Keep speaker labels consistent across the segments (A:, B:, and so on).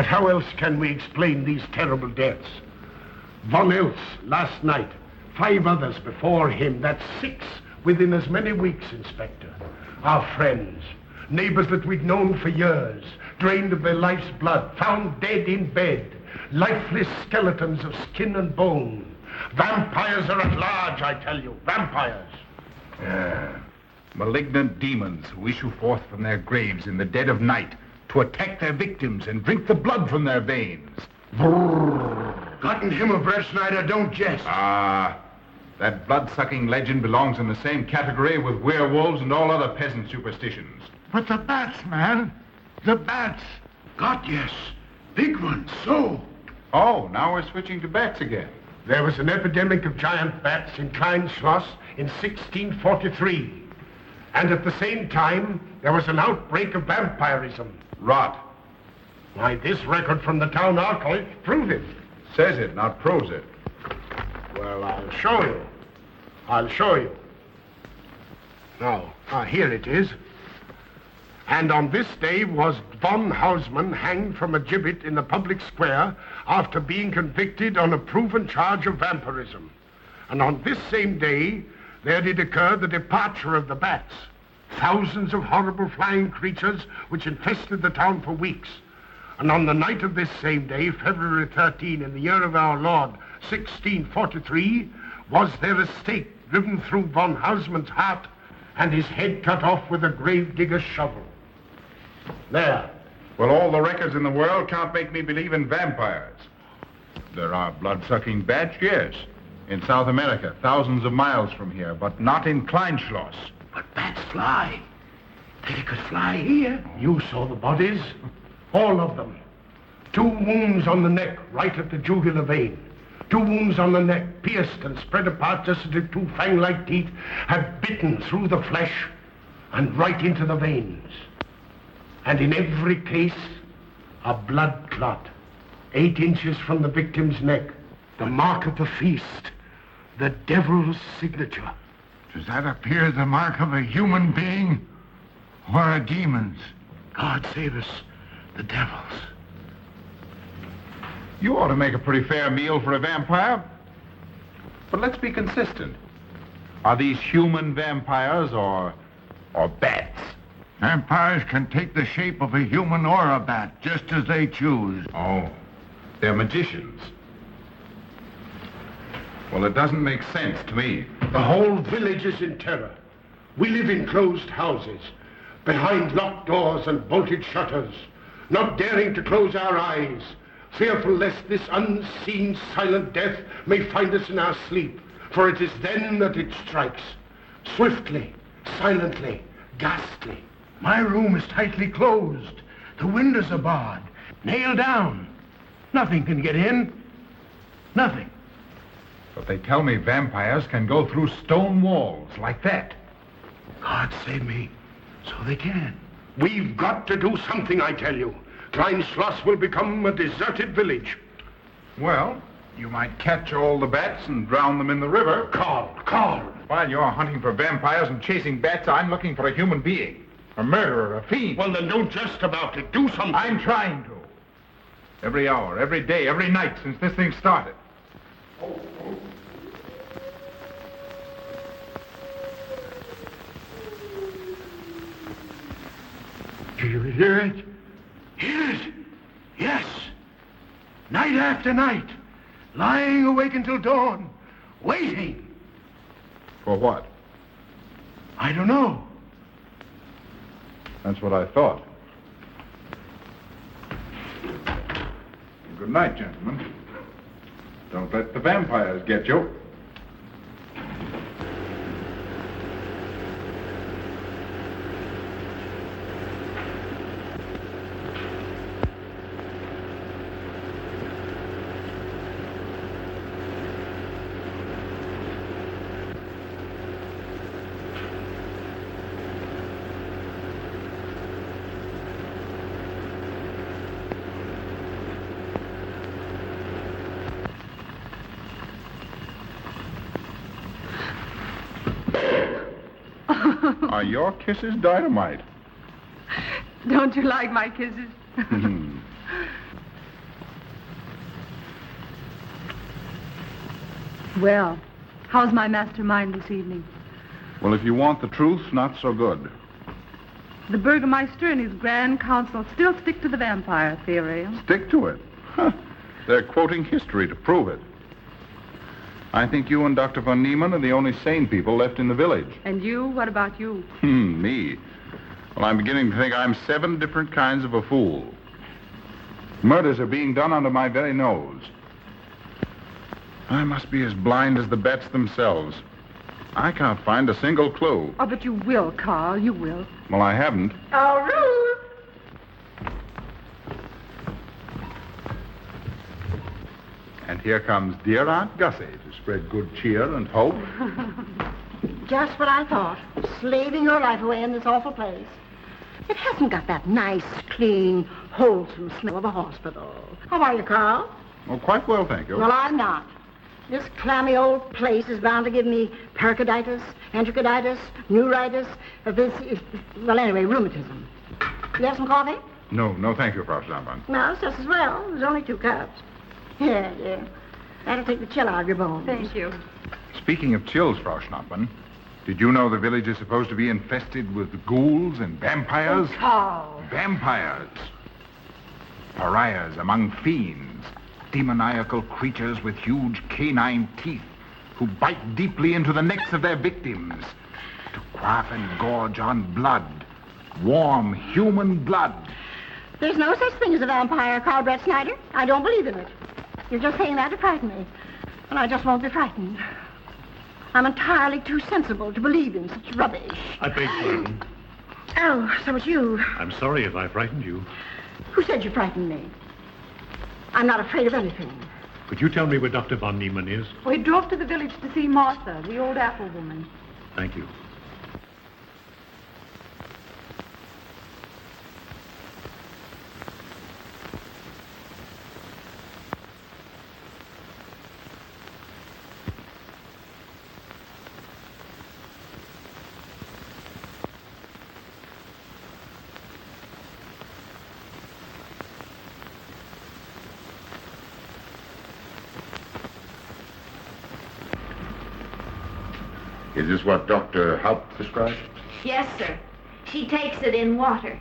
A: But how else can we explain these terrible deaths? Von Elst last night, 5 others before him, that's 6 within as many weeks, Inspector. Our friends, neighbors that we'd known for years, drained of their life's blood, found dead in bed, lifeless skeletons of skin and bone. Vampires are at large, I tell you, vampires.
B: Yeah. Malignant demons who issue forth from their graves in the dead of night to attack their victims and drink the blood from their veins.
A: Gotten him a bread, Schneider, don't jest.
B: That blood-sucking legend belongs in the same category with werewolves and all other peasant superstitions.
C: But the bats, man. The bats.
A: God, yes. Big ones, so.
B: Oh, now we're switching to bats again.
A: There was an epidemic of giant bats in Klein Schloss in 1643. And at the same time, there was an outbreak of vampirism.
B: Rot.
A: Why, this record from the town archive proves it.
B: Says it, not proves it.
A: Well, I'll show you. I'll show you. Now, here it is. And on this day was von Hausmann hanged from a gibbet in the public square after being convicted on a proven charge of vampirism. And on this same day, there did occur the departure of the bats, thousands of horrible flying creatures which infested the town for weeks. And on the night of this same day, February 13, in the year of our Lord, 1643, was there a stake driven through von Hausmann's heart and his head cut off with a gravedigger's shovel. There.
B: Well, all the records in the world can't make me believe in vampires. There are blood-sucking bats, yes. In South America, thousands of miles from here, but not in Kleinschloss.
A: But bats fly. They could fly here. You saw the bodies. All of them. 2 wounds on the neck, right at the jugular vein. 2 wounds on the neck, pierced and spread apart just as if 2 fang-like teeth had bitten through the flesh and right into the veins. And in every case, a blood clot, 8 inches from the victim's neck, the mark of the feast, the devil's signature.
C: Does that appear the mark of a human being or a demon's?
A: God save us, the devil's.
B: You ought to make a pretty fair meal for a vampire. But let's be consistent. Are these human vampires or bats?
C: Vampires can take the shape of a human or a bat, just as they choose.
B: Oh, they're magicians. Well, it doesn't make sense to me.
A: The whole village is in terror. We live in closed houses, behind locked doors and bolted shutters, not daring to close our eyes, fearful lest this unseen silent death may find us in our sleep, for it is then that it strikes, swiftly, silently, ghastly. My room is tightly closed. The windows are barred, nailed down. Nothing can get in. Nothing.
B: But they tell me vampires can go through stone walls like that.
A: God save me. So they can. We've got to do something, I tell you. Klein Schloss will become a deserted village.
B: Well, you might catch all the bats and drown them in the river.
A: Carl.
B: While you're hunting for vampires and chasing bats, I'm looking for a human being. A murderer, a fiend.
A: Well, then don't jest about it. Do something.
B: I'm trying to. Every hour, every day, every night since this thing started.
A: Do you hear it? Hear it? Yes. Night after night. Lying awake until dawn. Waiting.
B: For what?
A: I don't know.
B: That's what I thought. Good night, gentlemen. Don't let the vampires get you. Are your kisses dynamite?
D: Don't you like my kisses? Well, how's my mastermind this evening?
B: Well, if you want the truth, not so good.
D: The Burgermeister and his Grand Council still stick to the vampire theory.
B: Stick to it. Huh. They're quoting history to prove it. I think you and Dr. von Niemann are the only sane people left in the village.
D: And you? What about you?
B: Me? Well, I'm beginning to think I'm 7 different kinds of a fool. Murders are being done under my very nose. I must be as blind as the bats themselves. I can't find a single clue.
D: Oh, but you will, Carl. You will.
B: Well, I haven't.
E: Oh, Ruth!
B: And here comes dear Aunt Gussie to spread good cheer and hope.
E: Just what I thought. Slaving your life away in this awful place. It hasn't got that nice, clean, wholesome smell of a hospital. How are you, Carl?
B: Oh, quite well, thank you.
E: Well, I'm not. This clammy old place is bound to give me pericarditis, enterocolitis, neuritis, well, anyway, rheumatism. You have some coffee?
B: No, thank you, Frau Stammmann.
E: No, it's just as well. There's only 2 cups. Here, dear. That'll take the chill out of your bones.
D: Thank you.
B: Speaking of chills, Frau Schnappmann, did you know the village is supposed to be infested with ghouls and vampires?
D: Oh, Carl.
B: Vampires. Pariahs among fiends. Demoniacal creatures with huge canine teeth who bite deeply into the necks of their victims to quaff and gorge on blood. Warm human blood.
E: There's no such thing as a vampire, Carl Brett Snyder. I don't believe in it. You're just saying that to frighten me. And I just won't be frightened. I'm entirely too sensible to believe in such rubbish.
F: I beg pardon.
E: Oh, so it's you.
F: I'm sorry if I frightened you.
E: Who said you frightened me? I'm not afraid of anything.
F: Could you tell me where Dr. von Niemann is?
D: We drove to the village to see Martha, the old apple woman.
F: Thank you.
G: Is this what Dr. Haupt prescribed?
H: Yes, sir. She takes it in water.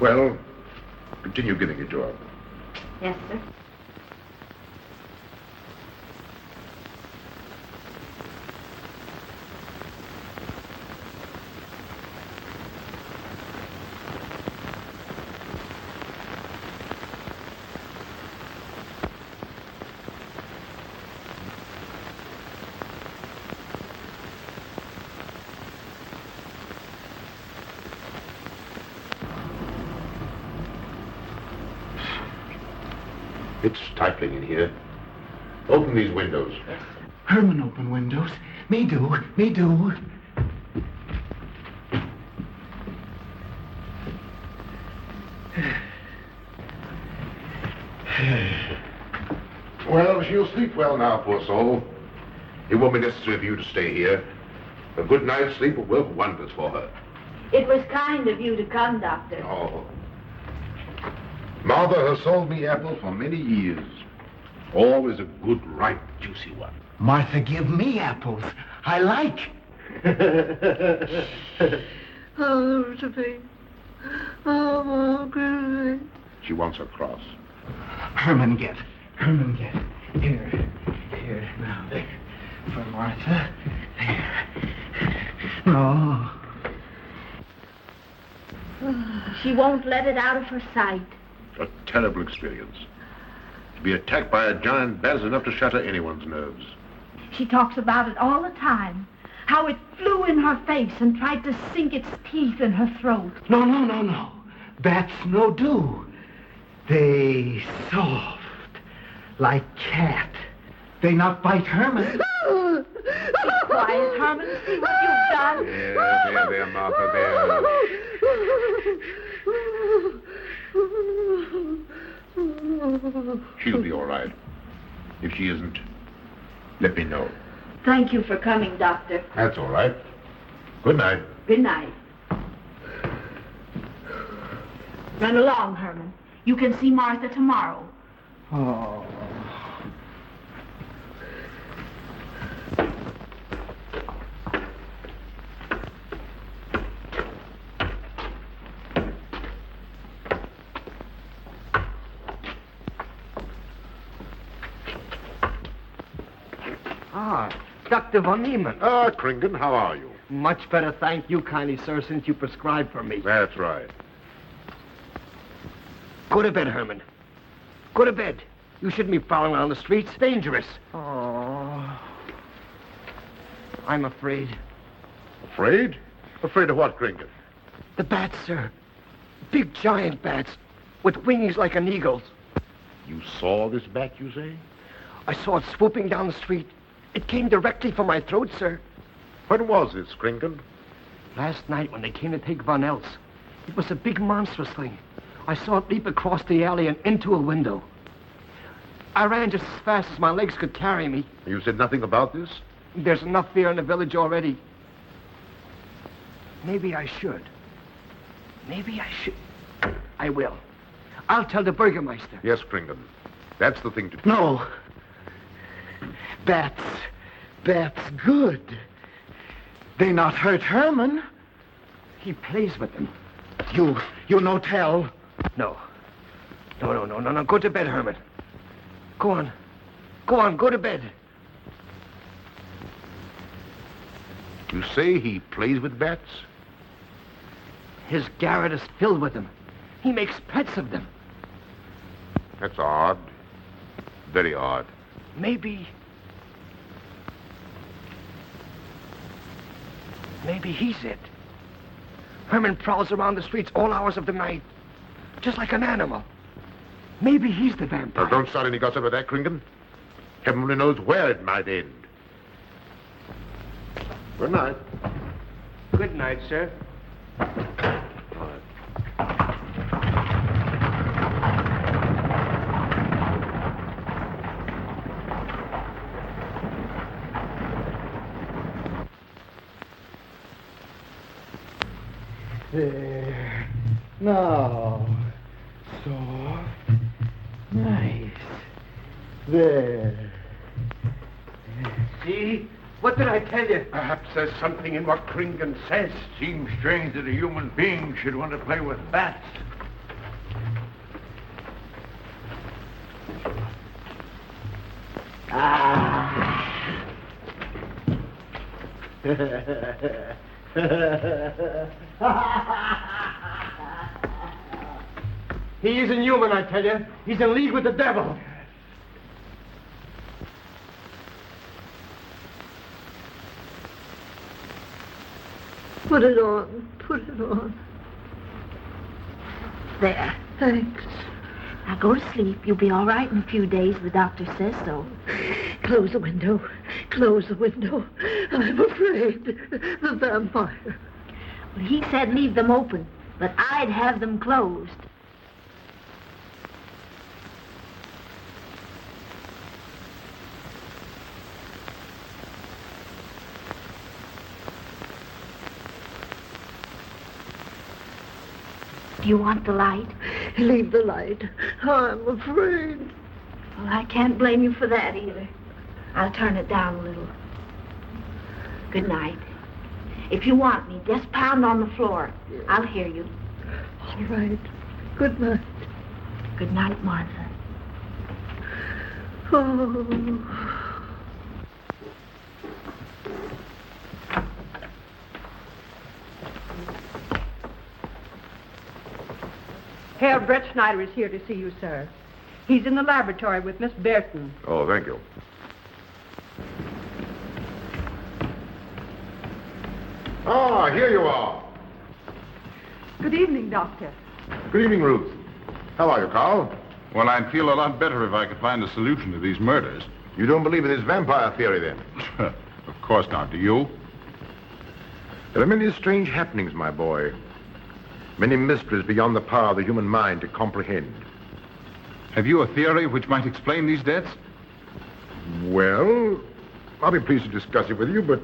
G: Well, continue getting it to her.
H: Yes, sir.
G: It's stifling in here. Open these windows.
I: Herman open windows. Me do.
G: Well, she'll sleep well now, poor soul. It won't be necessary for you to stay here. A good night's sleep will work wonders for her.
H: It was kind of you to come, Doctor.
G: Oh. Martha has sold me apples for many years. Always a good, ripe, juicy one.
I: Martha give me apples. I like.
E: Oh, Sophie. Oh, good.
G: She wants her cross.
I: Herman get. Here, now, there. For Martha. There. No.
H: She won't let it out of her sight.
G: A terrible experience. To be attacked by a giant bat is enough to shatter anyone's nerves.
H: She talks about it all the time. How it flew in her face and tried to sink its teeth in her throat.
I: No. Bats no do. They soft. Like cat. They not bite Herman.
H: Be quiet, Herman. See what you've done.
G: There, Martha, there. She'll be all right. If she isn't, let me know.
H: Thank you for coming, Doctor.
G: That's all right. Good night.
H: Good night. Run along, Herman. You can see Martha tomorrow.
I: Oh. Dr. von Niemann.
G: Ah, Kringen, how are you?
I: Much better, thank you kindly, sir, since you prescribed for me.
G: That's right.
I: Go to bed, Herman. Go to bed. You shouldn't be prowling around the streets. Dangerous. Oh. I'm afraid.
G: Afraid? Afraid of what, Kringen?
I: The bats, sir. Big giant bats with wings like an eagle's.
G: You saw this bat, you say?
I: I saw it swooping down the street. It came directly for my throat, sir.
G: When was this, Kringen?
I: Last night when they came to take Von Els. It was a big monstrous thing. I saw it leap across the alley and into a window. I ran just as fast as my legs could carry me.
G: You said nothing about this?
I: There's enough fear in the village already. Maybe I should. Maybe I should. I will. I'll tell the Burgermeister.
G: Yes, Kringen. That's the thing to do.
I: No. That's good. They not hurt Herman. He plays with them. You no tell. No. No. Go to bed, Herman. Go on. Go to bed.
G: You say he plays with bats?
I: His garret is filled with them. He makes pets of them.
G: That's odd. Very odd.
I: Maybe he's it. Herman prowls around the streets all hours of the night, just like an animal. Maybe he's the vampire.
G: Now, don't start any gossip with that, Kringen. Heaven only knows where it might end. Good night.
I: Good night, sir. There. Now. Soft. Nice. There. See? What did I tell you?
A: Perhaps there's something in what Kringen says.
C: Seems strange that a human being should want to play with bats.
I: He isn't human, I tell you. He's in league with the devil.
H: Put it on. There. Thanks. Now go to sleep. You'll be all right in a few days. The doctor says so. Close the window. I'm afraid. The vampire. Well, he said leave them open, but I'd have them closed. Do you want the light?
J: Leave the light. I'm afraid.
H: Well, I can't blame you for that either. I'll turn it down a little. Good night. If you want me, just pound on the floor. I'll hear you.
J: All right. Good night.
H: Good night, Martha.
J: Oh.
D: Herr Brett Schneider is here to see you, sir. He's in the laboratory with Miss Burton.
G: Oh, thank you. Ah, here you are.
D: Good evening, Doctor.
G: Good evening, Ruth. How are you, Carl?
B: Well, I'd feel a lot better if I could find a solution to these murders.
G: You don't believe in this vampire theory, then?
B: Of course not. Do you?
G: There are many strange happenings, my boy. Many mysteries beyond the power of the human mind to comprehend.
B: Have you a theory which might explain these deaths?
G: Well, I'll be pleased to discuss it with you, but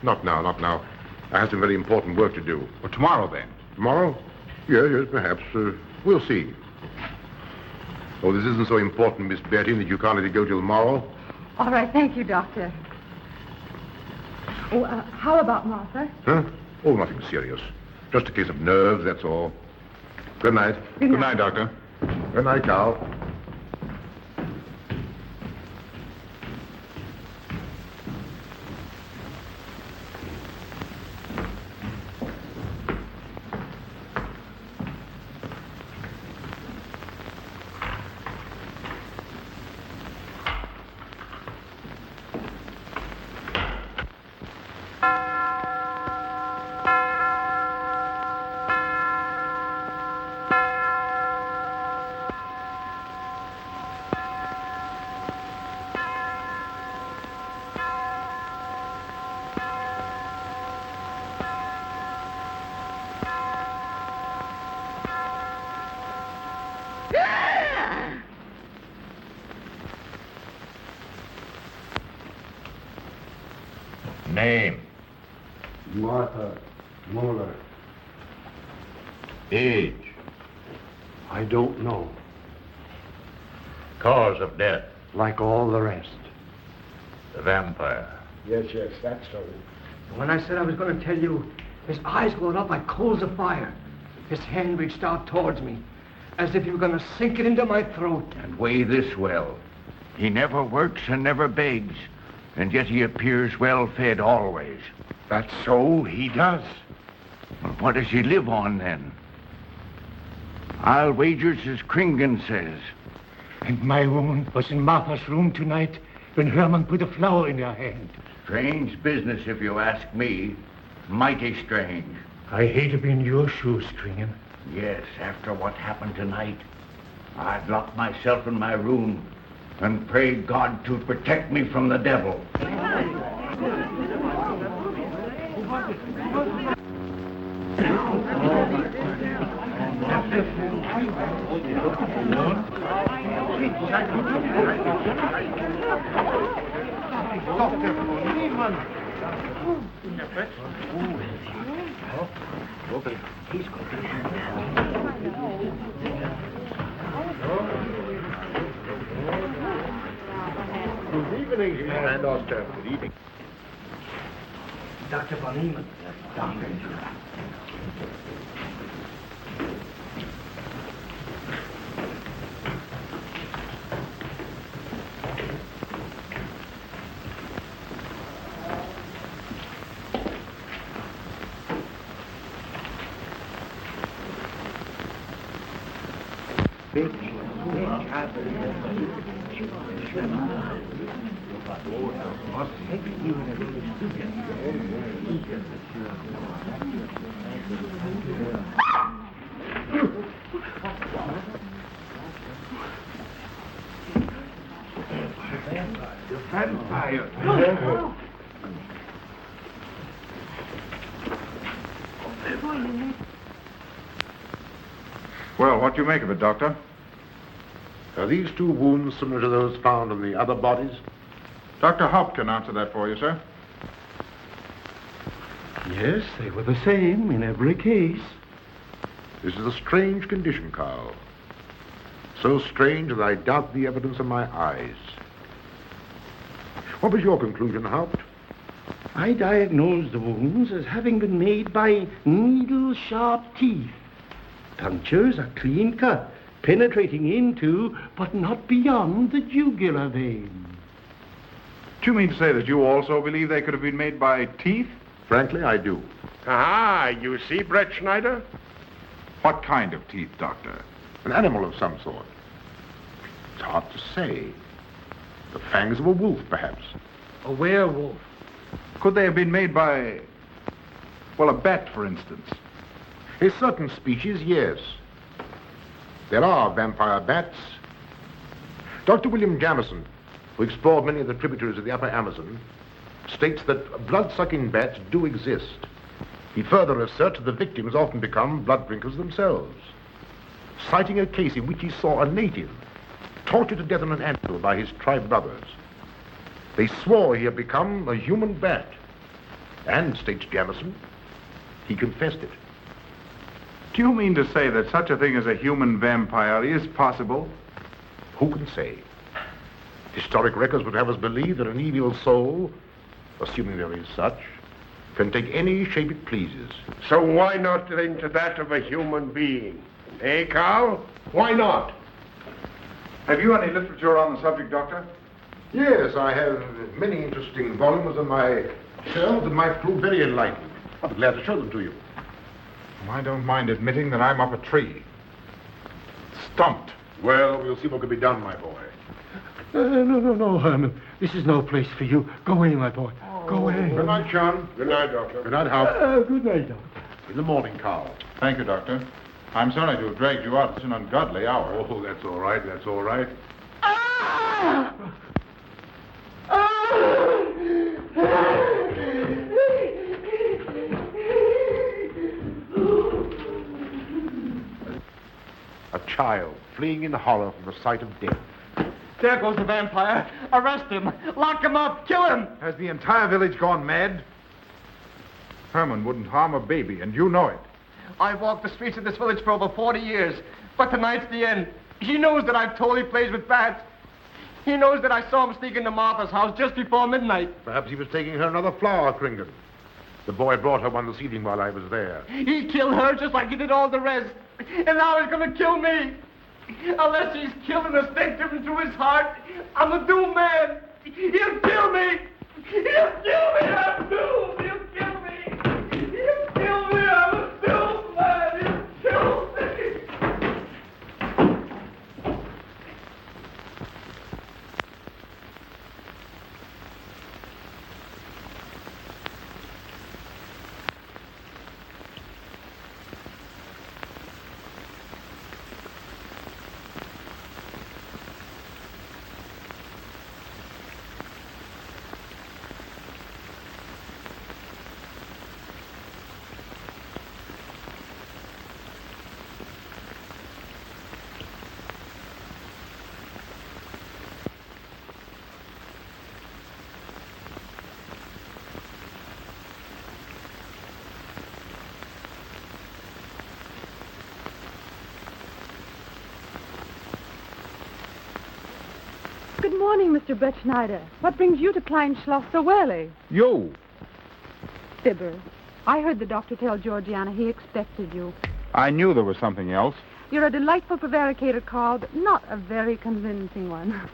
G: not now. I have some very important work to do.
B: Well, tomorrow, then.
G: Tomorrow? Yes, perhaps. We'll see. Oh, this isn't so important, Miss Betty, that you can't let it go till tomorrow.
D: All right, thank you, Doctor. Oh, how about Martha?
G: Huh? Oh, nothing serious. Just a case of nerves, that's all. Good night.
B: Good night, Doctor.
G: Good night, Carl. Name.
A: Martha Muller.
G: Age.
A: I don't know.
G: Cause of death.
A: Like all the rest.
G: The vampire.
A: Yes, that's so.
I: When I said I was going to tell you, his eyes glowed up like coals of fire. His hand reached out towards me, as if he were going to sink it into my throat.
C: And weigh this well. He never works and never begs, and yet he appears well-fed always.
A: That's so, he does.
C: Well, what does he live on, then? I'll wager it's as Kringen says.
K: And my woman was in Martha's room tonight when Herman put a flower in her hand.
C: Strange business, if you ask me. Mighty strange.
K: I hate to be in your shoes, Kringen.
C: Yes, after what happened tonight, I'd lock myself in my room and pray God to protect me from the devil.
A: Good evening, and Doctor. Good evening.
I: Dr. von Niemann. Doctor.
C: Vampire.
B: Well, what do you make of it, Doctor?
G: Are these two wounds similar to those found in the other bodies?
B: Dr. Haupt can answer that for you, sir.
K: Yes, they were the same in every case.
G: This is a strange condition, Carl. So strange that I doubt the evidence of my eyes. What was your conclusion, Haupt?
K: I diagnosed the wounds as having been made by needle-sharp teeth. Punctures are clean cut, penetrating into, but not beyond, the jugular vein.
B: Do you mean to say that you also believe they could have been made by teeth?
G: Frankly, I do.
A: Ah, you see, Brett Schneider?
B: What kind of teeth, Doctor?
G: An animal of some sort. It's hard to say. The fangs of a wolf, perhaps.
I: A werewolf.
B: Could they have been made by, well, a bat, for instance?
G: A certain species, yes. There are vampire bats. Dr. William Jamison, who explored many of the tributaries of the upper Amazon, states that blood-sucking bats do exist. He further asserts that the victims often become blood drinkers themselves, citing a case in which he saw a native tortured to death on an anthill by his tribe brothers. They swore he had become a human bat, and, states Jamison, he confessed it.
B: Do you mean to say that such a thing as a human vampire is possible?
G: Who can say? Historic records would have us believe that an evil soul, assuming there is such, can take any shape it pleases.
A: So why not into that of a human being? Eh, Carl? Why not?
B: Have you any literature on the subject, Doctor?
G: Yes, I have many interesting volumes on my shelves that might prove very enlightening. I'll be glad to show them to you.
B: I don't mind admitting that I'm up a tree. Stumped.
G: Well, we'll see what can be done, my boy.
K: No, Herman. This is no place for you. Go away, my boy. Go away.
G: Good night, John.
A: Good night, Doctor.
G: Good night, Hal.
K: Good night, Doctor.
G: In the morning, Carl.
B: Thank you, Doctor. I'm sorry to have dragged you out at such an ungodly hour.
G: Oh, that's all right. That's all right. A child fleeing in horror from the sight of death.
I: There goes the vampire. Arrest him. Lock him up. Kill him.
B: Has the entire village gone mad? Herman wouldn't harm a baby, and you know it.
I: I've walked the streets of this village for over 40 years, but tonight's the end. He knows that I've told he plays with bats. He knows that I saw him sneak into Martha's house just before midnight.
G: Perhaps he was taking her another flower, Kringan. The boy brought her one this evening while I was there.
I: He killed her just like he did all the rest. And now he's going to kill me. Unless he's killed an instinct driven through his heart, I'm a doomed man. He'll kill me. He'll kill me. I'm doomed. He'll kill me. He'll kill me. I'm a doomed man. He'll kill me.
D: Good morning, Mr. Brett Schneider. What brings you to Klein Schloss so early?
B: You.
D: Fibber, I heard the doctor tell Georgiana he expected you.
B: I knew there was something else.
D: You're a delightful prevaricator, Carl, but not a very convincing one.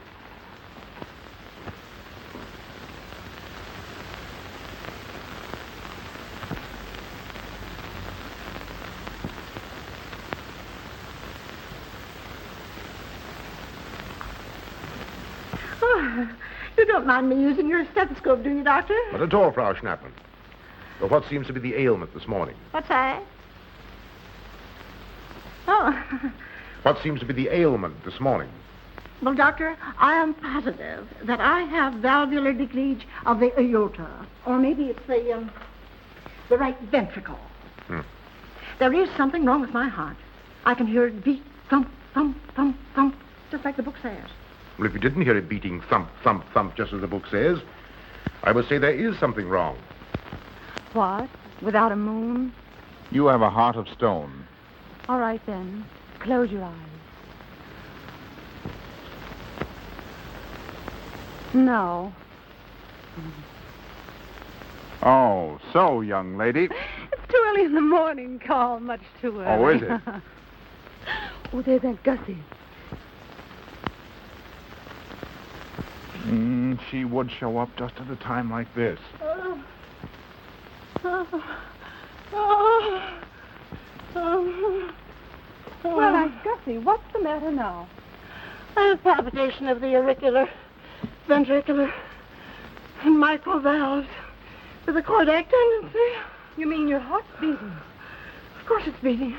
E: You don't mind me using your stethoscope, do you, Doctor?
G: Not at all, Frau Schnappmann. But what seems to be the ailment this morning?
E: What's that? Oh.
G: What seems to be the ailment this morning?
E: Well, Doctor, I am positive that I have valvular leakage of the aorta. Or maybe it's the right ventricle. There is something wrong with my heart. I can hear it beat, thump, thump, thump, thump, just like the book says.
G: Well, if you didn't hear it beating thump, thump, thump, just as the book says, I would say there is something wrong.
D: What? Without a moon?
B: You have a heart of stone.
D: All right, then. Close your eyes. No.
B: Oh, so, young lady.
D: It's too early in the morning, Carl. Much too early.
B: Oh, is it?
D: Oh, there's Aunt Gussie.
B: She would show up just at a time like this.
D: Well, Aunt Gussie, what's the matter now?
E: I have palpitation of the auricular, ventricular, and mitral valves with a cardiac tendency.
D: You mean your heart's beating?
E: Of course it's beating.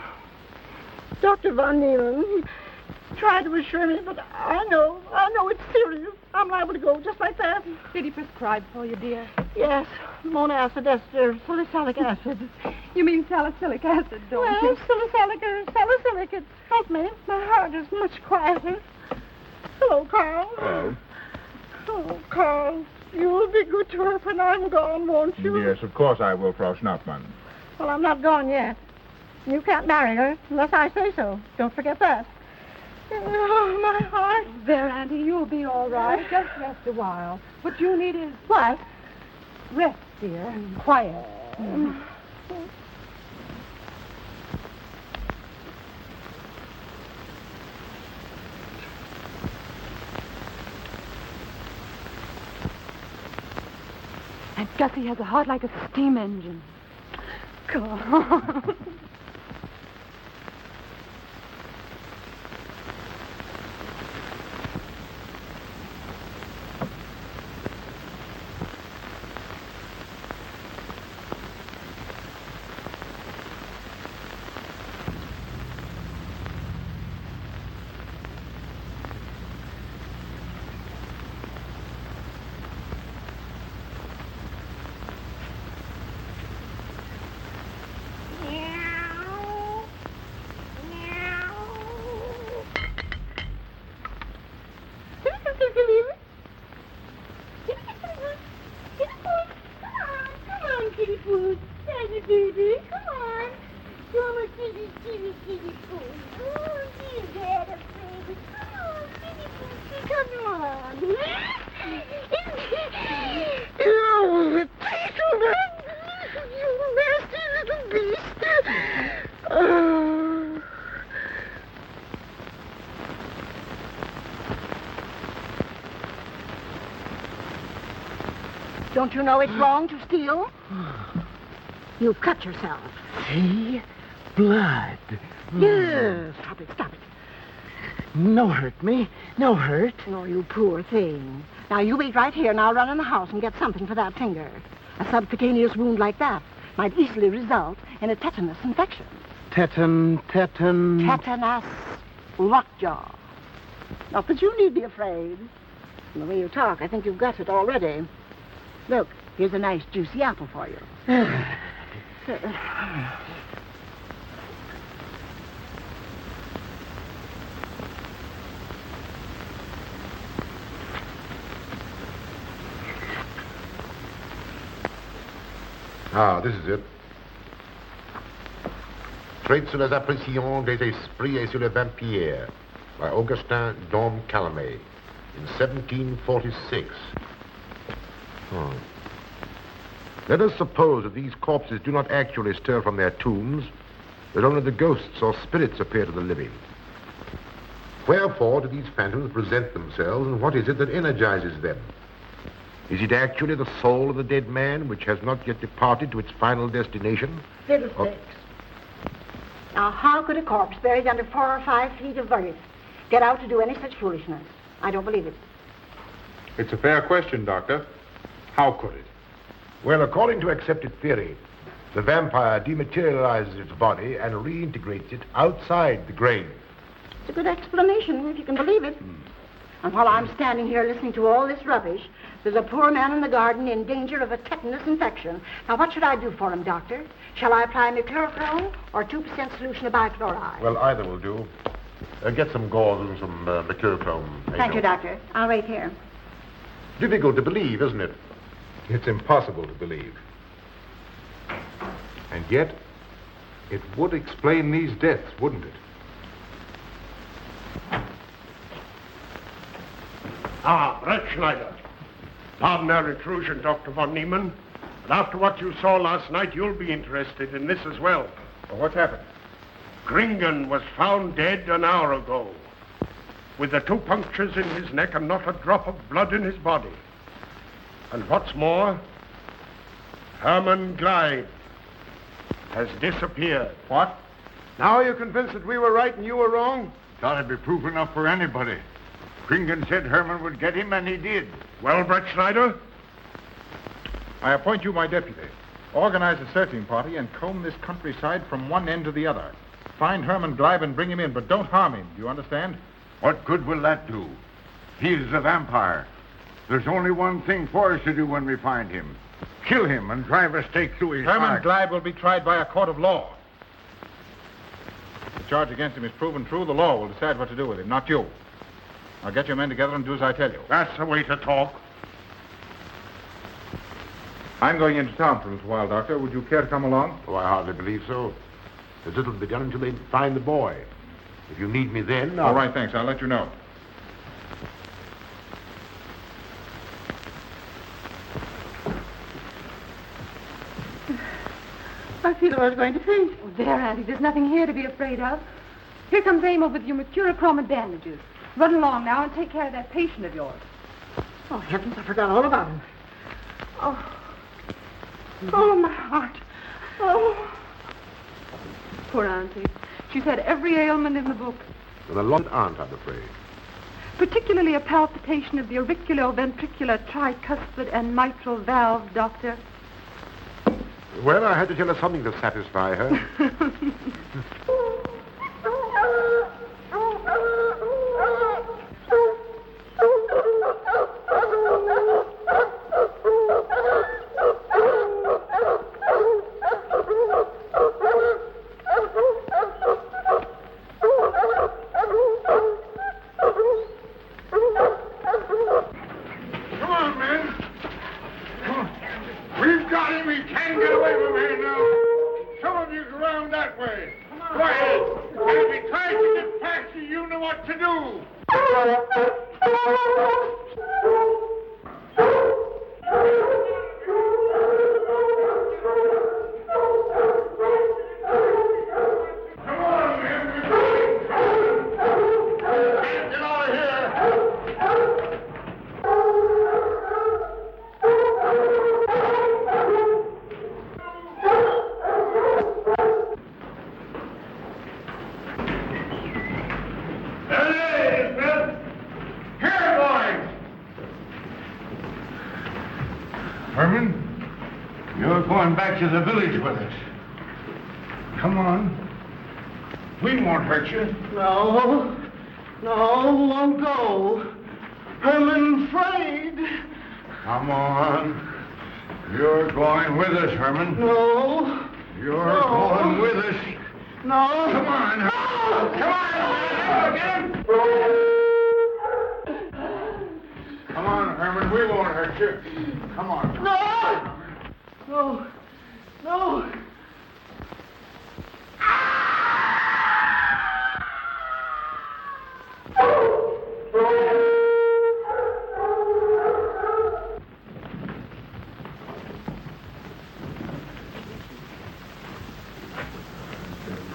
E: Dr. Von Neelan tried to assure me, but I know it's serious. I'm liable to go just like that.
D: Did he prescribe for you, dear?
E: Yes, monacid ester, salicylic acid.
D: You mean salicylic acid, don't
E: Well,
D: you?
E: salicylic, it helped me. My heart is much quieter. Hello, Carl.
B: Hello.
E: Oh, Carl, you'll be good to her when I'm gone, won't you?
B: Yes, of course I will, Frau Schnappmann.
E: Well, I'm not gone yet. You can't marry her unless I say so. Don't forget that. Oh, my heart.
D: There, Auntie, you'll be all right. Just rest a while. What you need is
E: What?
D: rest, dear, and quiet. Aunt Gussie has a heart like a steam engine. God.
E: Don't you know it's wrong to steal? You've cut yourself.
I: See? Blood.
E: Yes. Stop it.
I: No hurt me. No hurt.
E: Oh, you poor thing. Now, you wait right here, and I'll run in the house and get something for that finger. A subcutaneous wound like that might easily result in a tetanus infection.
I: Tetanus.
E: Lockjaw. Not that you need be afraid. From the way you talk, I think you've got it already. Look, here's a nice juicy apple for you.
G: This is it. Traits sur les apparitions des esprits et sur les vampires by Augustin Dom Calame in 1746. Let us suppose that these corpses do not actually stir from their tombs, that only the ghosts or spirits appear to the living. Wherefore do these phantoms present themselves, and what is it that energizes them? Is it actually the soul of the dead man which has not yet departed to its final destination?
E: Fiddlesticks. Now, how could a corpse buried under 4 or 5 feet of earth get out to do any such foolishness? I don't believe it.
B: It's a fair question, Doctor. How could it?
G: Well, according to accepted theory, the vampire dematerializes its body and reintegrates it outside the grave.
E: It's a good explanation, if you can believe it. And while I'm standing here listening to all this rubbish, there's a poor man in the garden in danger of a tetanus infection. Now, what should I do for him, Doctor? Shall I apply mercurochrome or 2% solution of bichloride?
G: Well, either will do. Get some gauze and some mercurochrome.
E: Thank you, Doctor. I'll wait here.
G: Difficult to believe, isn't it?
B: It's impossible to believe. And yet, it would explain these deaths, wouldn't it?
A: Brett Schneider. Pardon our intrusion, Dr. von Niemann. But after what you saw last night, you'll be interested in this as well.
B: Well, what's happened?
A: Gringen was found dead an hour ago, with the 2 punctures in his neck and not a drop of blood in his body. And what's more, Herman Gleib has disappeared.
B: What?
A: Now you're convinced that we were right and you were wrong?
C: Thought it'd be proof enough for anybody. Gringen said Herman would get him, and he did.
A: Well, Brett Schneider?
B: I appoint you my deputy. Organize a searching party and comb this countryside from one end to the other. Find Herman Gleib and bring him in, but don't harm him. Do you understand?
C: What good will that do? He's a vampire. There's only one thing for us to do when we find him. Kill him and drive a stake through his
B: Herman
C: heart.
B: Gleib will be tried by a court of law. If the charge against him is proven true, the law will decide what to do with him, not you. Now get your men together and do as I tell you.
A: That's the way to talk.
B: I'm going into town for a little while, Doctor. Would you care to come along?
G: Oh, I hardly believe so. There's little to be done until they find the boy. If you need me then,
B: All right, thanks. I'll let you know.
D: I feel I was going to faint. Oh, there, Auntie. There's nothing here to be afraid of. Here comes Emil with your mercurochrome and bandages. Run along now and take care of that patient of yours.
E: Oh, heavens, I forgot all about him. Oh, my heart. Oh.
D: Poor Auntie. She's had every ailment in the book.
G: With a long aunt, I'm afraid.
D: Particularly a palpitation of the auriculoventricular tricuspid and mitral valve, Doctor.
G: Well, I had to tell her something to satisfy her.
C: Come on, men. Come on. We've got him. He can't get away from here now. Some of you go around that way. Quiet. to the village with us. Come on. We won't hurt you.
I: No, won't go. Herman afraid.
C: Come on. You're going with us, Herman.
I: No.
C: You're going with us.
I: No.
C: Come on.
I: No.
C: Come on. Get him. Come on, Herman. We won't hurt you. Come on.
I: No.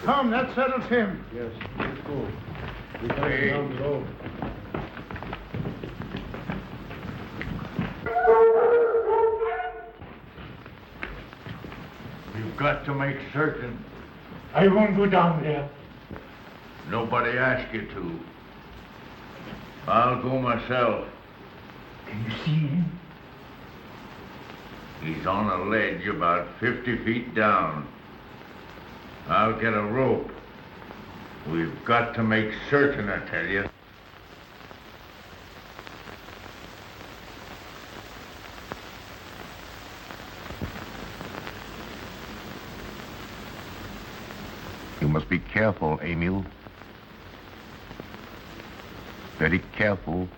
C: Come, that settles him. Yes, let's go. We're coming down the road. We've got to make certain.
A: I won't go down there.
C: Nobody asked you to. I'll go myself.
A: Can you see him?
C: He's on a ledge about 50 feet down. I'll get a rope. We've got to make certain, I tell you.
G: You must be careful, Emil. Very careful.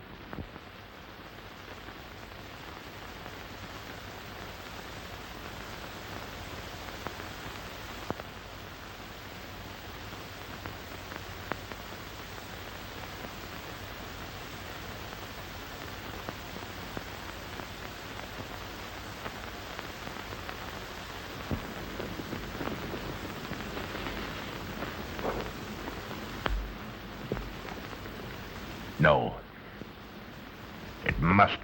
G: No. It must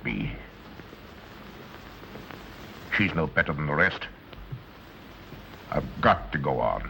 G: be. She's no better than the rest. I've got to go on.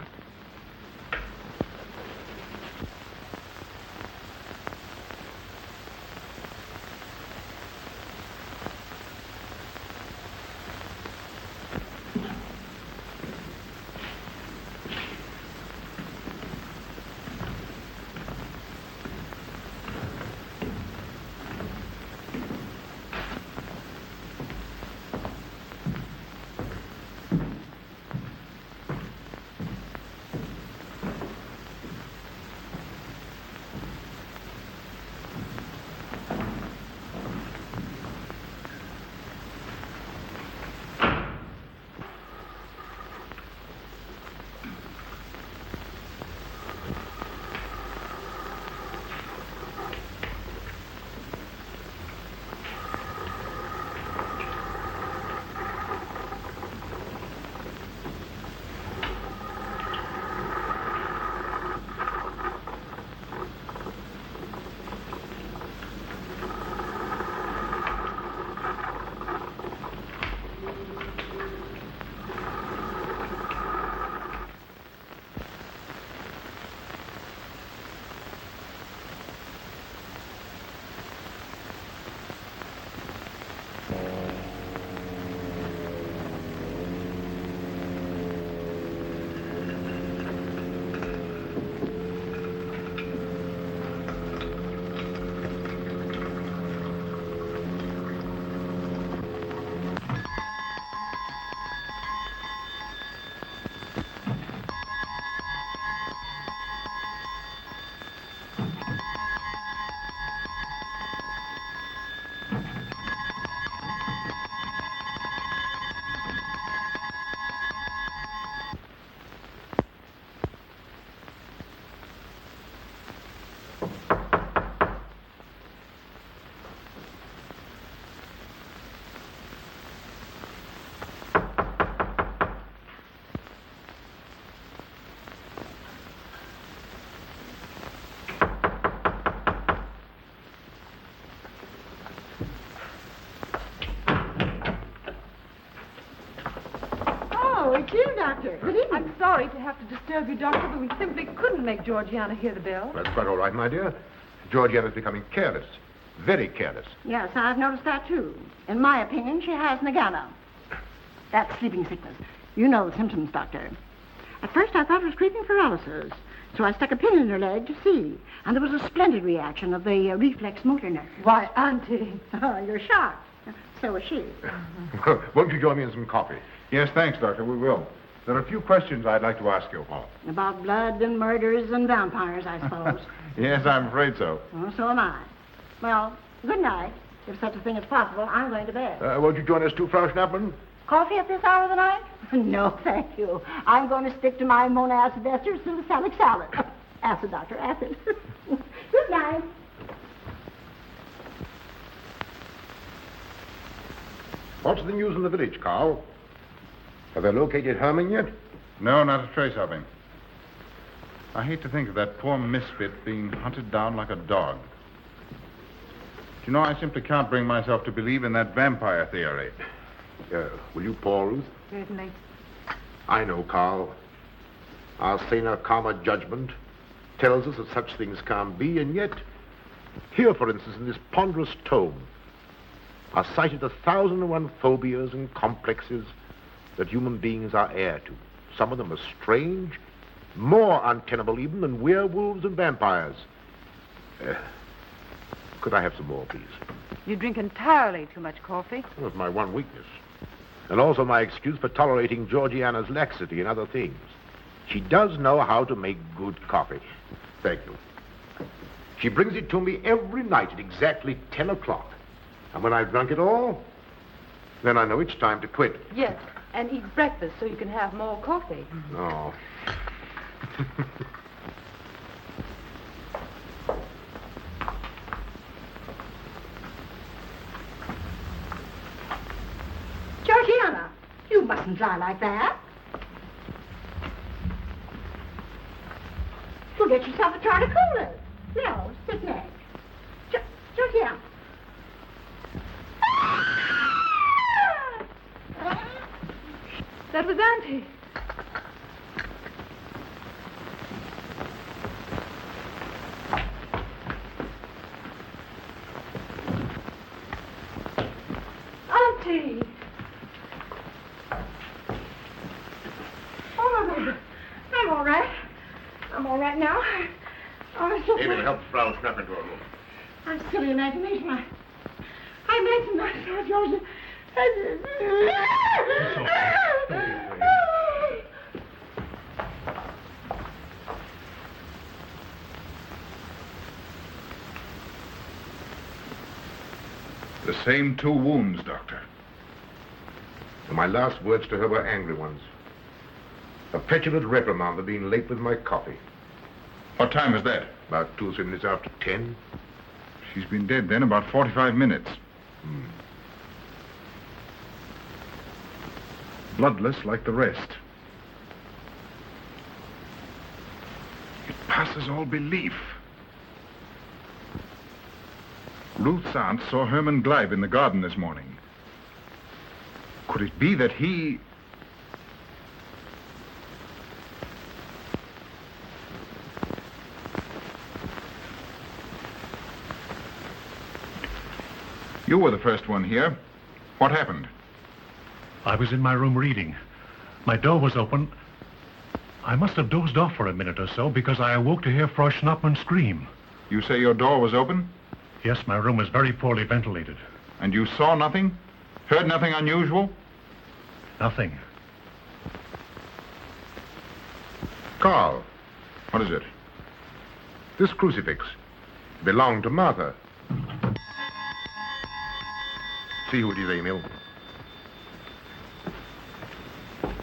E: It's you, Doctor. Good evening.
D: I'm sorry to have to disturb you, Doctor, but we simply couldn't make Georgiana hear the bell.
G: That's quite all right, my dear. Georgiana's becoming careless. Very careless.
E: Yes, I've noticed that, too. In my opinion, she has Nagana. That's sleeping sickness. You know the symptoms, Doctor. At first, I thought it was creeping paralysis, so I stuck a pin in her leg to see. And there was a splendid reaction of the reflex motor nerve.
D: Why, Auntie.
E: Oh, you're shocked. So was she.
G: Won't you join me in some coffee?
B: Yes, thanks, Doctor. We will. There are a few questions I'd like to ask you, Paul.
E: About blood and murders and vampires, I suppose.
B: Yes, I'm afraid so.
E: Oh, so am I. Well, good night. If such a thing is possible, I'm going to bed.
G: Won't you join us too, Frau Schnappmann?
E: Coffee at this hour of the night? No, thank you. I'm going to stick to my monoacid ester salicylic salad. Acid, Doctor, acid. Good night.
G: What's the news in the village, Carl? Have they located Herman yet?
B: No, not a trace of him. I hate to think of that poor misfit being hunted down like a dog. You know, I simply can't bring myself to believe in that vampire theory.
G: Will you pour, Ruth?
D: Certainly.
G: I know, Carl. Our saner, calmer judgment tells us that such things can't be, and yet, here, for instance, in this ponderous tome, are cited 1,001 phobias and complexes that human beings are heir to. Some of them are strange, more untenable even than werewolves and vampires. Could I have some more, please?
D: You drink entirely too much coffee.
G: Well, it's my one weakness. And also my excuse for tolerating Georgiana's laxity and other things. She does know how to make good coffee. Thank you. She brings it to me every night at exactly 10 o'clock. And when I've drunk it all, then I know it's time to quit.
D: Yes, and eat breakfast so you can have more coffee.
G: No.
E: Georgiana, you mustn't lie like that. You'll get yourself a jar to cool it. No, sit next. Georgiana.
D: That was Auntie. Auntie!
E: Oh, my goodness. I'm all right. I'm all right now. Oh, it's so
G: David, help Frau Schnappmann to her room.
E: I'm silly imagination. I imagine myself, Georgia.
B: The same 2 wounds, Doctor.
G: And my last words to her were angry ones. A petulant reprimand for being late with my coffee.
B: What time was that?
G: About 2 or 3 minutes after 10.
B: She's been dead then about 45 minutes. Bloodless like the rest. It passes all belief. Ruth's aunt saw Herman Gleib in the garden this morning. Could it be that he... You were the first one here. What happened?
F: I was in my room reading. My door was open. I must have dozed off for a minute or so because I awoke to hear Frau Schnappmann scream.
B: You say your door was open?
F: Yes, my room was very poorly ventilated.
B: And you saw nothing? Heard nothing unusual?
F: Nothing.
G: Carl,
B: What is it?
G: this crucifix belonged to Martha. See who it is, Emil.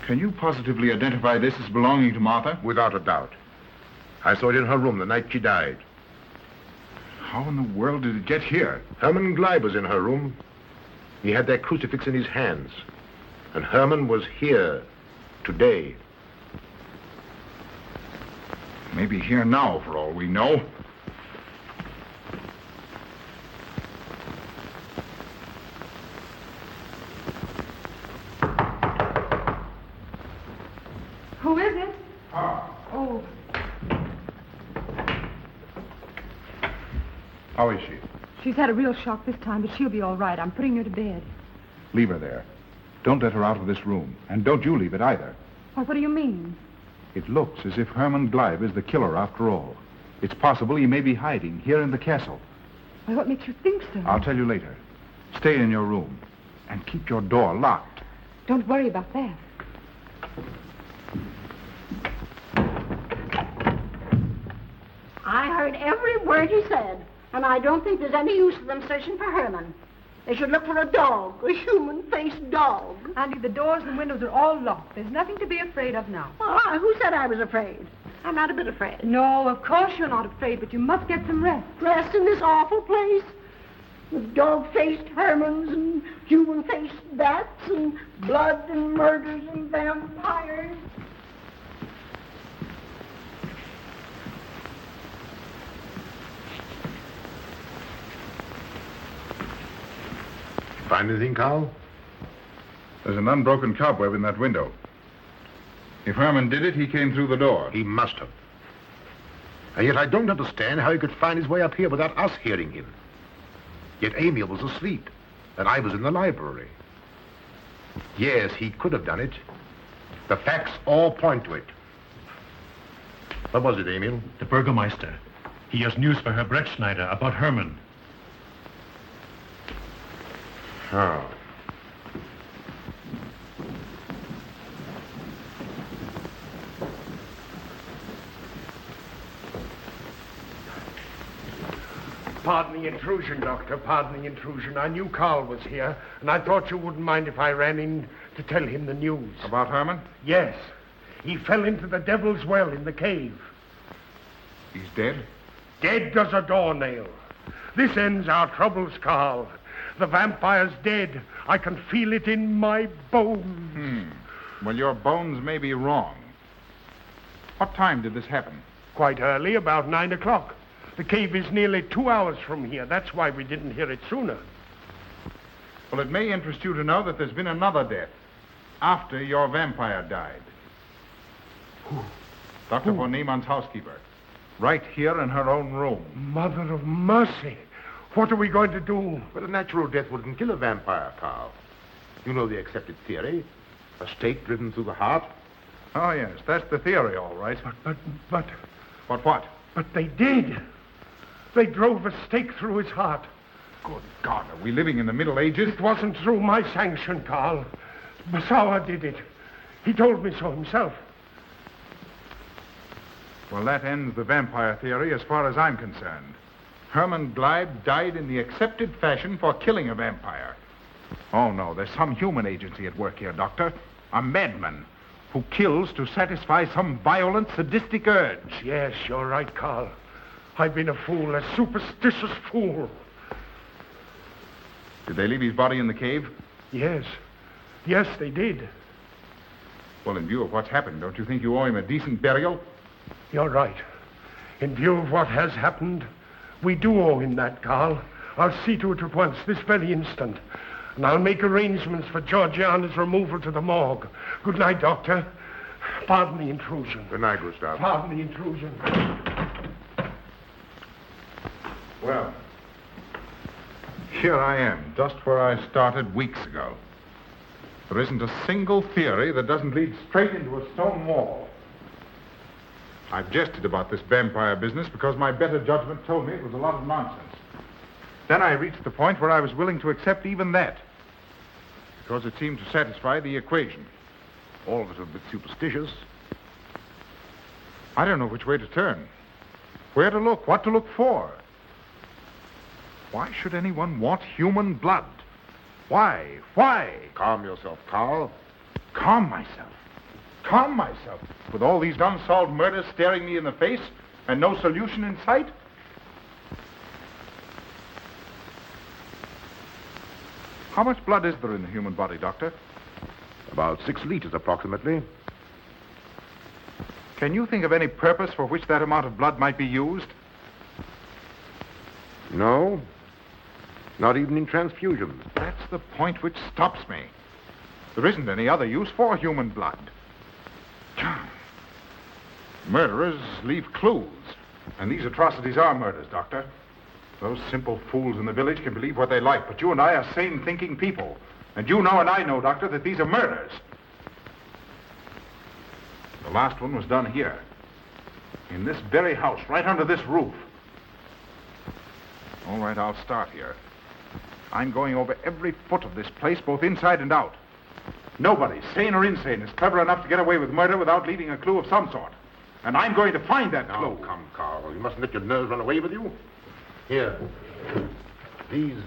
B: Can you positively identify this as belonging to Martha?
G: Without a doubt. I saw it in her room the night she died.
B: How in the world did it get here?
G: Herman Gleib was in her room. He had that crucifix in his hands. And Herman was here today.
B: Maybe here now, for all we know.
D: Who is it?
B: Ah.
D: Oh,
B: How is she?
D: she's had a real shock this time, but she'll be all right. I'm putting her to bed.
B: Leave her there. Don't let her out of this room. And don't you leave it either.
D: Well, what do you mean?
B: It looks as if Herman Gleib is the killer after all. It's possible he may be hiding here in the castle.
D: Well, what makes you think so?
B: I'll tell you later. Stay in your room and keep your door locked.
D: Don't worry about that.
E: I heard every word he said, and I don't think there's any use of them searching for Herman. They should look for a dog, a human-faced dog.
D: Andy, the doors and windows are all locked. There's nothing to be afraid of now.
E: Well, who said I was afraid? I'm not a bit afraid.
D: No, of course you're not afraid, but you must get some rest.
E: Rest in this awful place? With dog-faced Hermans and human-faced bats and blood and murders and vampires.
G: Find anything, Carl?
B: There's an unbroken cobweb in that window. If Herman did it, he came through the door.
G: He must have. And yet I don't understand how he could find his way up here without us hearing him. Yet Emil was asleep, and I was in the library. Yes, he could have done it. The facts all point to it. What was it, Emil?
F: The Burgermeister. He has news for Herr Brettschneider about Herman.
G: Oh.
A: Pardon the intrusion, Doctor. Pardon the intrusion. I knew Carl was here, and I thought you wouldn't mind if I ran in to tell him the news.
B: About Herman?
A: Yes. He fell into the Devil's Well in the cave.
B: He's dead?
A: Dead as a doornail. This ends our troubles, Carl. The vampire's dead. I can feel it in my bones.
B: Well, your bones may be wrong. What time did this happen?
A: Quite early, about 9 o'clock. The cave is nearly 2 hours from here. That's why we didn't hear it sooner.
B: Well, it may interest you to know that there's been another death after your vampire died.
A: Who?
B: Dr. von Niemann's housekeeper. Right here in her own room.
A: Mother of mercy. What are we going to do?
G: But a natural death wouldn't kill a vampire, Carl. You know the accepted theory. A stake driven through the heart.
B: Oh, yes, that's the theory, all right.
A: But...
B: What?
A: But they did. They drove a stake through his heart.
B: Good God, are we living in the Middle Ages?
A: It wasn't through my sanction, Carl. Basawa did it. He told me so himself.
B: Well, that ends the vampire theory as far as I'm concerned. Herman Gleib died in the accepted fashion for killing a vampire. Oh, no, there's some human agency at work here, Doctor. A madman who kills to satisfy some violent, sadistic urge.
A: Yes, you're right, Carl. I've been a fool, a superstitious fool.
B: Did they leave his body in the cave?
A: Yes. Yes, they did.
B: Well, in view of what's happened, don't you think you owe him a decent burial?
A: You're right. In view of what has happened, we do owe him that, Carl. I'll see to it at once, this very instant. And I'll make arrangements for Georgiana's removal to the morgue. Good night, Doctor. Pardon the intrusion.
G: Good night, Gustav.
A: Pardon the intrusion.
B: Well, here I am, just where I started weeks ago. There isn't a single theory that doesn't lead straight into a stone wall. I've jested about this vampire business because my better judgment told me it was a lot of nonsense. Then I reached the point where I was willing to accept even that, because it seemed to satisfy the equation.
G: All of it a bit superstitious.
B: I don't know which way to turn, where to look, what to look for. Why should anyone want human blood? Why?
G: Calm yourself, Carl.
B: Calm myself. With all these unsolved murders staring me in the face and no solution in sight? How much blood is there in the human body, Doctor?
G: About 6 liters, approximately.
B: Can you think of any purpose for which that amount of blood might be used?
G: No. Not even in transfusions.
B: That's the point which stops me. There isn't any other use for human blood. Murderers leave clues. And these atrocities are murders, Doctor. Those simple fools in the village can believe what they like, but you and I are sane, thinking people. And you know and I know, Doctor, that these are murders. The last one was done here. In this very house, right under this roof. All right, I'll start here. I'm going over every foot of this place, both inside and out. Nobody, sane or insane, is clever enough to get away with murder without leaving a clue of some sort. And I'm going to find that clue.
G: Oh, come, Carl. You mustn't let your nerves run away with you. Here. These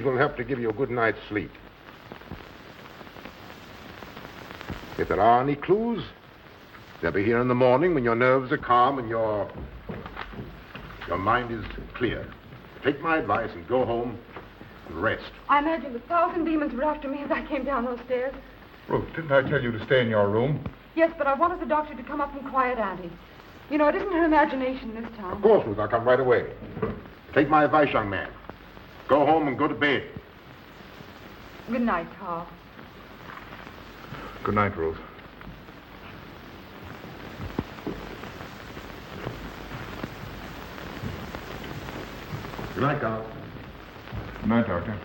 G: will help to give you a good night's sleep. If there are any clues, they'll be here in the morning when your nerves are calm and your mind is clear. Take my advice and go home and rest.
D: I imagine 1,000 demons were after me as I came down those stairs.
B: Ruth, didn't I tell you to stay in your room?
D: Yes, but I wanted the doctor to come up and quiet Auntie. You know, it isn't her imagination this time.
G: Of course, Ruth, I'll come right away. Take my advice, young man. Go home and go to bed.
D: Good night, Carl.
B: Good night, Ruth.
G: Good night, Carl.
B: Good night, Doctor.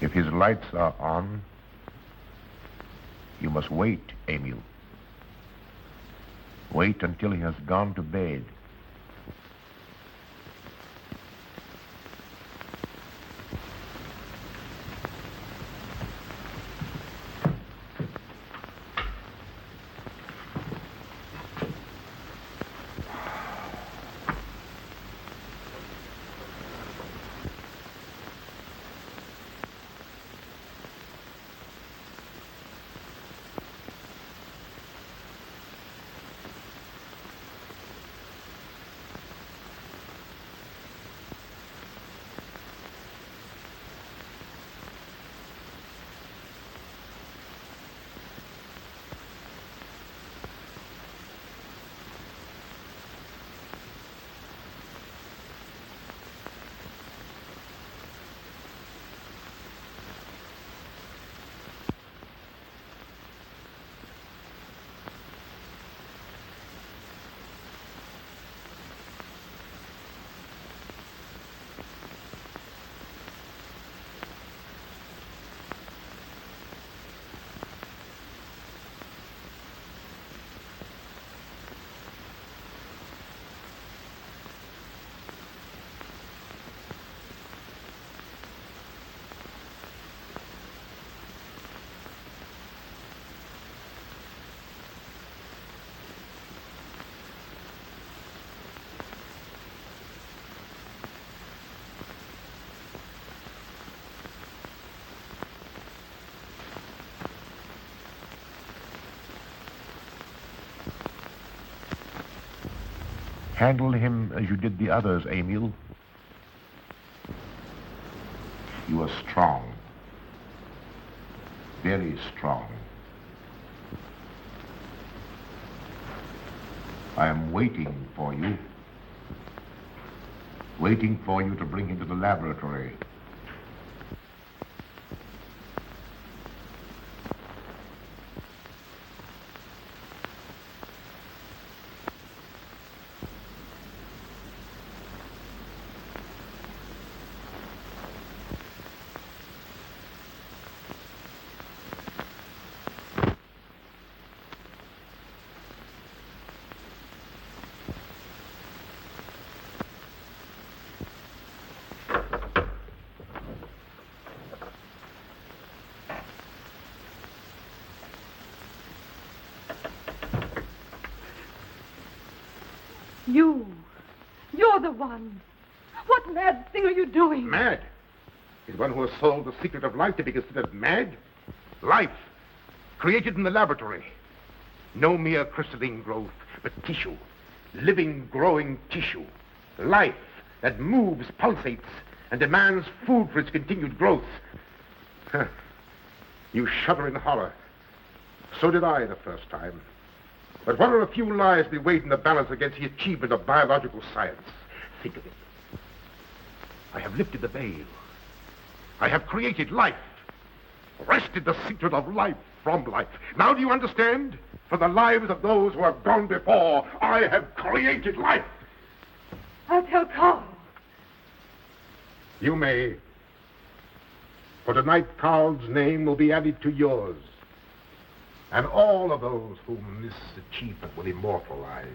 G: If his lights are on, you must wait, Emil. Wait until he has gone to bed. Handle him as you did the others, Emil. You are strong. Very strong. I am waiting for you. Waiting for you to bring him to the laboratory.
D: You're the one. What mad thing are you doing?
G: Mad? Is one who has solved the secret of life to be considered mad? Life, created in the laboratory. No mere crystalline growth, but tissue. Living, growing tissue. Life that moves, pulsates, and demands food for its continued growth. Huh. You shudder in horror. So did I the first time. But what are a few lives we weighed in the balance against the achievement of biological science? Think of it. I have lifted the veil. I have created life. Wrested the secret of life from life. Now do you understand? For the lives of those who have gone before, I have created life.
D: I'll tell Carl.
G: You may. For tonight, Carl's name will be added to yours. And all of those whom this achievement will immortalize.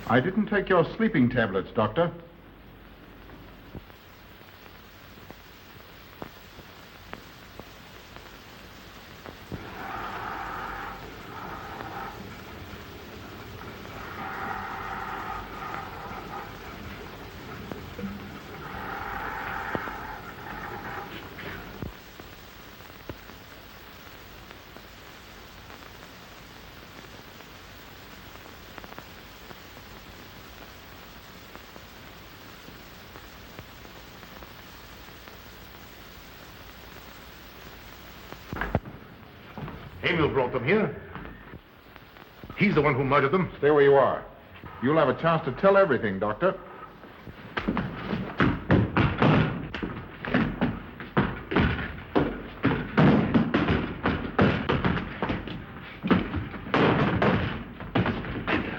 B: I didn't take your sleeping tablets, Doctor.
G: Emil brought them here. He's the one who murdered them.
B: Stay where you are. You'll have a chance to tell everything, Doctor.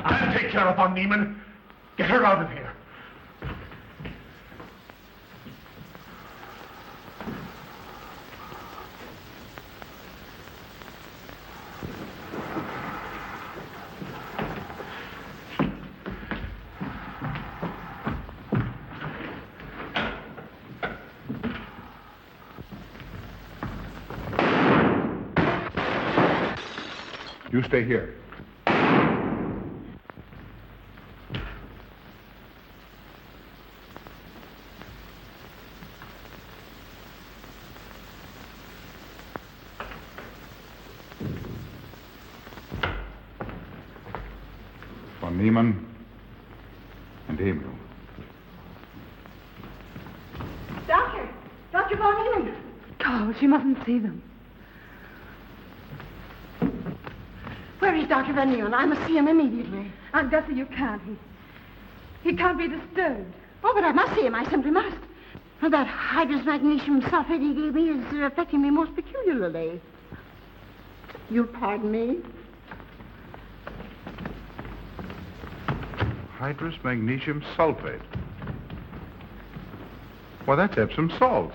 A: I'll take care of von Niemann. Get her out of here.
B: You stay here. Von Niemann and Emil.
E: Doctor! Dr. Von Niemann!
D: Carl, she mustn't see them.
E: Where is Dr. Van Nieuwen? I must see him immediately.
D: Aunt Gussie, you can't. He can't be disturbed.
E: Oh, but I must see him. I simply must. Well, that hydrous magnesium sulfate he gave me is affecting me most peculiarly. You'll pardon me?
B: Hydrous magnesium sulfate. Well, that's Epsom salts.